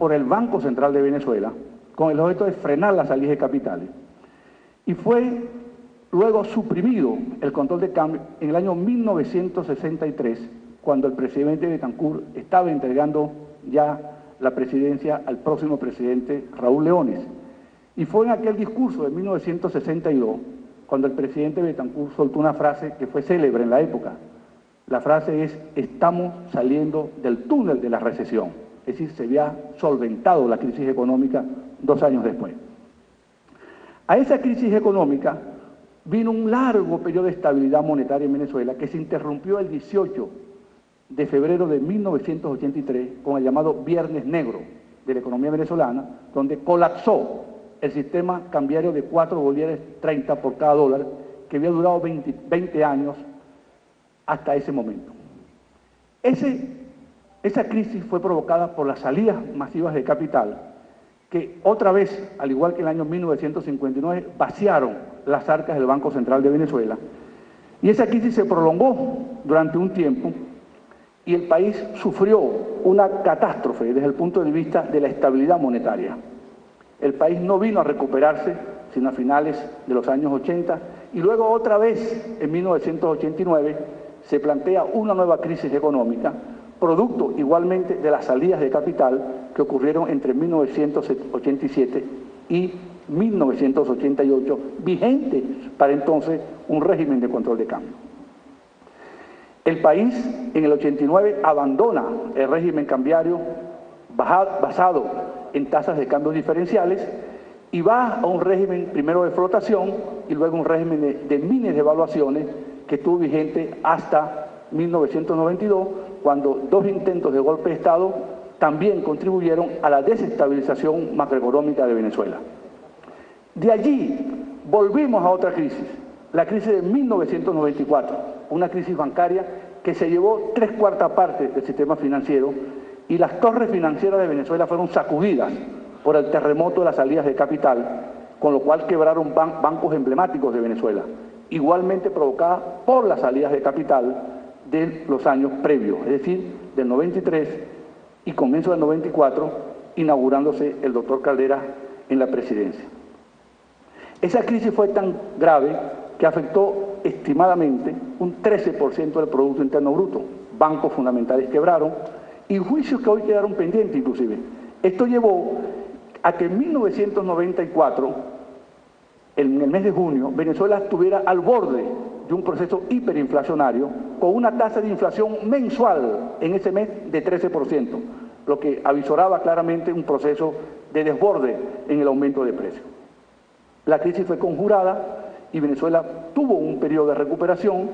por el Banco Central de Venezuela con el objeto de frenar la salida de capitales. Y fue luego suprimido el control de cambio en el año 1963, cuando el presidente Betancur estaba entregando ya la presidencia al próximo presidente Raúl Leones. Y fue en aquel discurso de 1962 cuando el presidente Betancur soltó una frase que fue célebre en la época. La frase es: estamos saliendo del túnel de la recesión. Es decir, se había solventado la crisis económica 2 años después. A esa crisis económica vino un largo periodo de estabilidad monetaria en Venezuela que se interrumpió el 18 de febrero de 1983 con el llamado Viernes Negro de la economía venezolana, donde colapsó el sistema cambiario de 4 bolívares 30 por cada dólar, que había durado 20 años hasta ese momento. Esa crisis fue provocada por las salidas masivas de capital, que otra vez, al igual que en el año 1959, vaciaron las arcas del Banco Central de Venezuela. Y esa crisis se prolongó durante un tiempo y el país sufrió una catástrofe desde el punto de vista de la estabilidad monetaria. El país no vino a recuperarse sino a finales de los años 80 y luego otra vez en 1989 se plantea una nueva crisis económica, producto igualmente de las salidas de capital que ocurrieron entre 1987 y 1988, vigente para entonces un régimen de control de cambio. El país en el 89 abandona el régimen cambiario basado en tasas de cambio diferenciales y va a un régimen primero de flotación y luego un régimen de mini devaluaciones que estuvo vigente hasta 1992, cuando 2 intentos de golpe de Estado también contribuyeron a la desestabilización macroeconómica de Venezuela. De allí volvimos a otra crisis, la crisis de 1994, una crisis bancaria que se llevó 3/4 partes del sistema financiero y las torres financieras de Venezuela fueron sacudidas por el terremoto de las salidas de capital, con lo cual quebraron bancos emblemáticos de Venezuela, igualmente provocadas por las salidas de capital de los años previos, es decir, del 93 y comienzo del 94, inaugurándose el doctor Caldera en la presidencia. Esa crisis fue tan grave que afectó estimadamente un 13% del Producto Interno Bruto. Bancos fundamentales quebraron y juicios que hoy quedaron pendientes inclusive. Esto llevó a que en 1994, en el mes de junio, Venezuela estuviera al borde de un proceso hiperinflacionario con una tasa de inflación mensual en ese mes de 13%, lo que avisoraba claramente un proceso de desborde en el aumento de precios. La crisis fue conjurada y Venezuela tuvo un periodo de recuperación.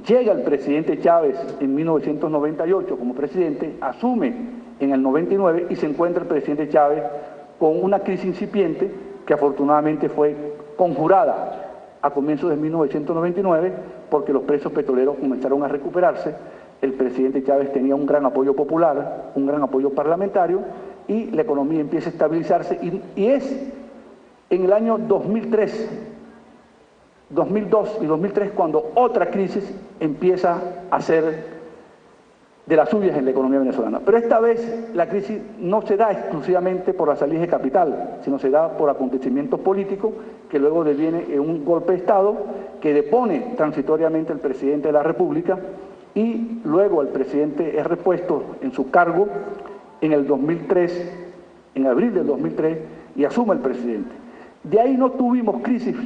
Llega el presidente Chávez en 1998 como presidente, asume en el 99 y se encuentra el presidente Chávez con una crisis incipiente que afortunadamente fue conjurada a comienzos de 1999 porque los precios petroleros comenzaron a recuperarse. El presidente Chávez tenía un gran apoyo popular, un gran apoyo parlamentario y la economía empieza a estabilizarse y es en el año 2003, 2002 y 2003 cuando otra crisis empieza a ser de las suyas en la economía venezolana. Pero esta vez la crisis no se da exclusivamente por la salida de capital, sino se da por acontecimientos políticos que luego deviene en un golpe de Estado que depone transitoriamente al presidente de la República y luego el presidente es repuesto en su cargo en el 2003, en abril del 2003, y asume el presidente. De ahí no tuvimos crisis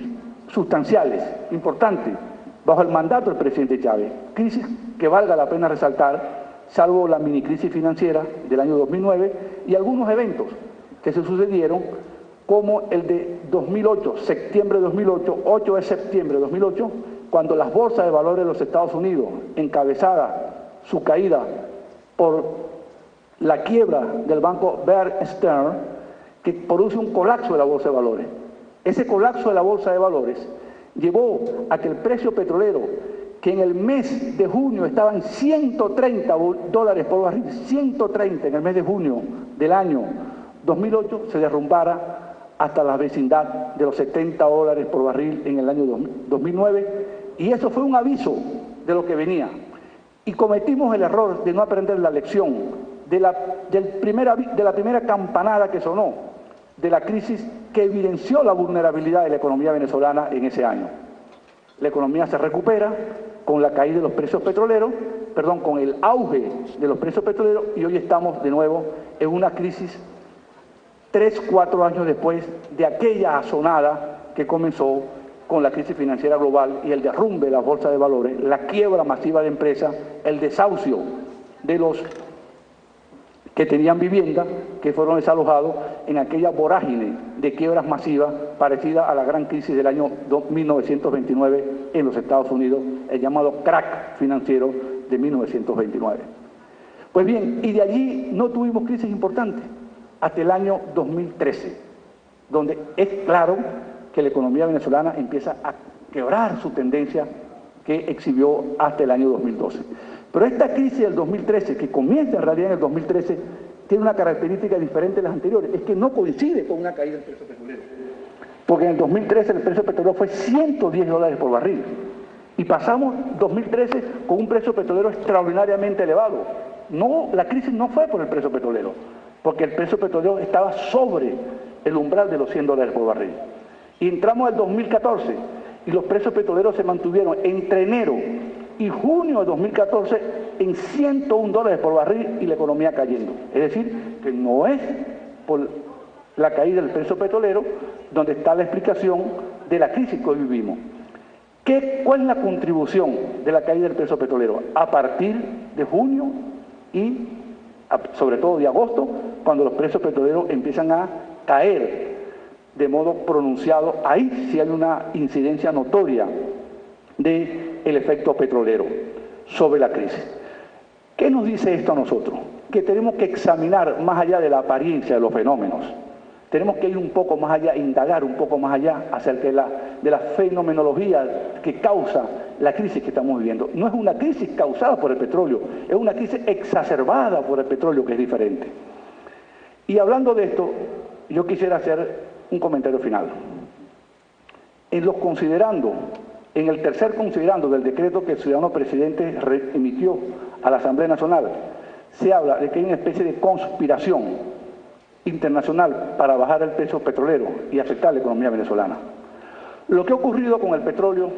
sustanciales, importantes, bajo el mandato del presidente Chávez. Crisis que valga la pena resaltar, salvo la minicrisis financiera del año 2009 y algunos eventos que se sucedieron, como el de 2008, septiembre de 2008, 8 de septiembre de 2008, cuando las bolsas de valores de los Estados Unidos, encabezada su caída por la quiebra del banco Bear Stearns, que produce un colapso de la bolsa de valores. Ese colapso de la bolsa de valores llevó a que el precio petrolero, que en el mes de junio estaba en $130 por barril, 130 en el mes de junio del año 2008, se derrumbara hasta la vecindad de los $70 por barril en el año 2009, y eso fue un aviso de lo que venía. Y cometimos el error de no aprender la lección de la primera campanada que sonó, de la crisis que evidenció la vulnerabilidad de la economía venezolana en ese año. La economía se recupera con la caída de los precios petroleros, con el auge de los precios petroleros, y hoy estamos de nuevo en una crisis 3, 4 años después de aquella asonada que comenzó con la crisis financiera global y el derrumbe de las bolsas de valores, la quiebra masiva de empresas, el desahucio de los que tenían vivienda, que fueron desalojados en aquella vorágine de quiebras masivas parecida a la gran crisis del año 1929 en los Estados Unidos, el llamado crack financiero de 1929. Pues bien, y de allí no tuvimos crisis importantes hasta el año 2013, donde es claro que la economía venezolana empieza a quebrar su tendencia que exhibió hasta el año 2012. Pero esta crisis del 2013, que comienza en realidad en el 2013, tiene una característica diferente de las anteriores, es que no coincide con una caída del precio petrolero. Porque en el 2013 el precio petrolero fue $110 por barril. Y pasamos 2013 con un precio petrolero extraordinariamente elevado. No, la crisis no fue por el precio petrolero, porque el precio petrolero estaba sobre el umbral de los $100 por barril. Y entramos al 2014 y los precios petroleros se mantuvieron entre enero y junio de 2014 en $101 por barril y la economía cayendo. Es decir, que no es por la caída del precio petrolero donde está la explicación de la crisis que hoy vivimos. ¿Cuál es la contribución de la caída del precio petrolero? A partir de junio y sobre todo de agosto, cuando los precios petroleros empiezan a caer de modo pronunciado, ahí sí hay una incidencia notoria del efecto petrolero sobre la crisis. ¿Qué nos dice esto a nosotros? Que tenemos que examinar más allá de la apariencia de los fenómenos. Tenemos que ir un poco más allá, indagar un poco más allá acerca de la fenomenología que causa la crisis que estamos viviendo. No es una crisis causada por el petróleo, es una crisis exacerbada por el petróleo, que es diferente. Y hablando de esto, yo quisiera hacer un comentario final. En el tercer considerando del decreto que el ciudadano presidente emitió a la Asamblea Nacional, se habla de que hay una especie de conspiración internacional para bajar el precio petrolero y afectar la economía venezolana. Lo que ha ocurrido con el petróleo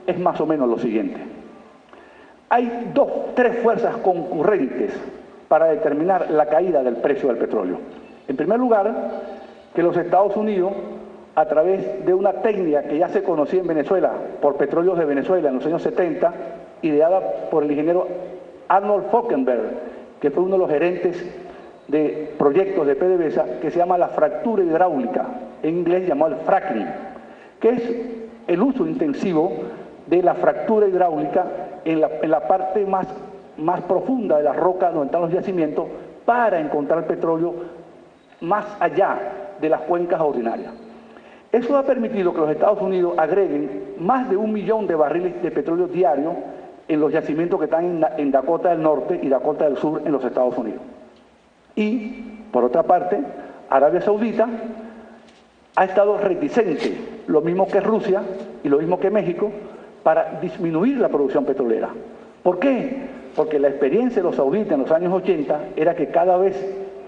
es más o menos lo siguiente. Hay 3 fuerzas concurrentes para determinar la caída del precio del petróleo. En primer lugar, que los Estados Unidos, a través de una técnica que ya se conocía en Venezuela por Petróleos de Venezuela en los años 70, ideada por el ingeniero Arnold Falkenberg, que fue uno de los gerentes de proyectos de PDVSA, que se llama la fractura hidráulica, en inglés llamado el fracking, que es el uso intensivo de la fractura hidráulica en la parte más profunda de la roca donde están los yacimientos para encontrar petróleo más allá de las cuencas ordinarias. Eso ha permitido que los Estados Unidos agreguen más de 1 millón de barriles de petróleo diario en los yacimientos que están en Dakota del Norte y Dakota del Sur en los Estados Unidos. Y, por otra parte, Arabia Saudita ha estado reticente, lo mismo que Rusia y lo mismo que México, para disminuir la producción petrolera. ¿Por qué? Porque la experiencia de los sauditas en los años 80 era que cada vez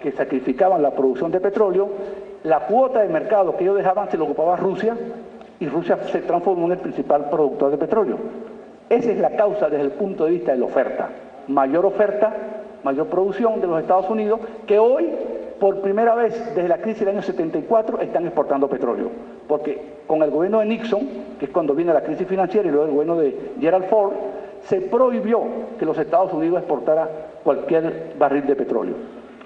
que sacrificaban la producción de petróleo, la cuota de mercado que ellos dejaban se lo ocupaba Rusia, y Rusia se transformó en el principal productor de petróleo. Esa es la causa desde el punto de vista de la oferta. Mayor oferta, mayor producción de los Estados Unidos, que hoy, por primera vez desde la crisis del año 74, están exportando petróleo. Porque con el gobierno de Nixon, que es cuando viene la crisis financiera, y luego el gobierno de Gerald Ford, se prohibió que los Estados Unidos exportara cualquier barril de petróleo.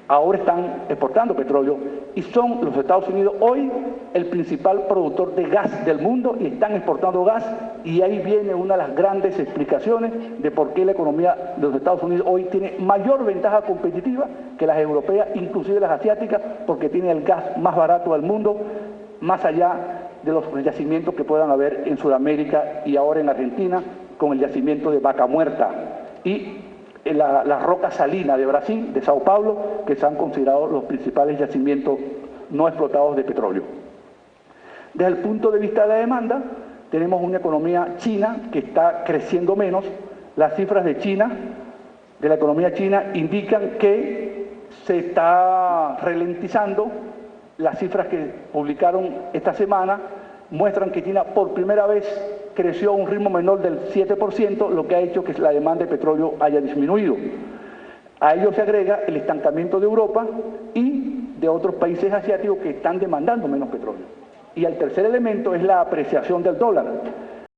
Ahora están exportando petróleo y son los Estados Unidos hoy el principal productor de gas del mundo y están exportando gas, y ahí viene una de las grandes explicaciones de por qué la economía de los Estados Unidos hoy tiene mayor ventaja competitiva que las europeas, inclusive las asiáticas, porque tiene el gas más barato del mundo, más allá de los yacimientos que puedan haber en Sudamérica y ahora en Argentina con el yacimiento de Vaca Muerta y la roca salina de Brasil, de Sao Paulo, que se han considerado los principales yacimientos no explotados de petróleo. Desde el punto de vista de la demanda, tenemos una economía china que está creciendo menos. Las cifras de China, de la economía china, indican que se está ralentizando. Las cifras que publicaron esta semana muestran que China por primera vez creció a un ritmo menor del 7%, lo que ha hecho que la demanda de petróleo haya disminuido. A ello se agrega el estancamiento de Europa y de otros países asiáticos que están demandando menos petróleo. Y el tercer elemento es la apreciación del dólar.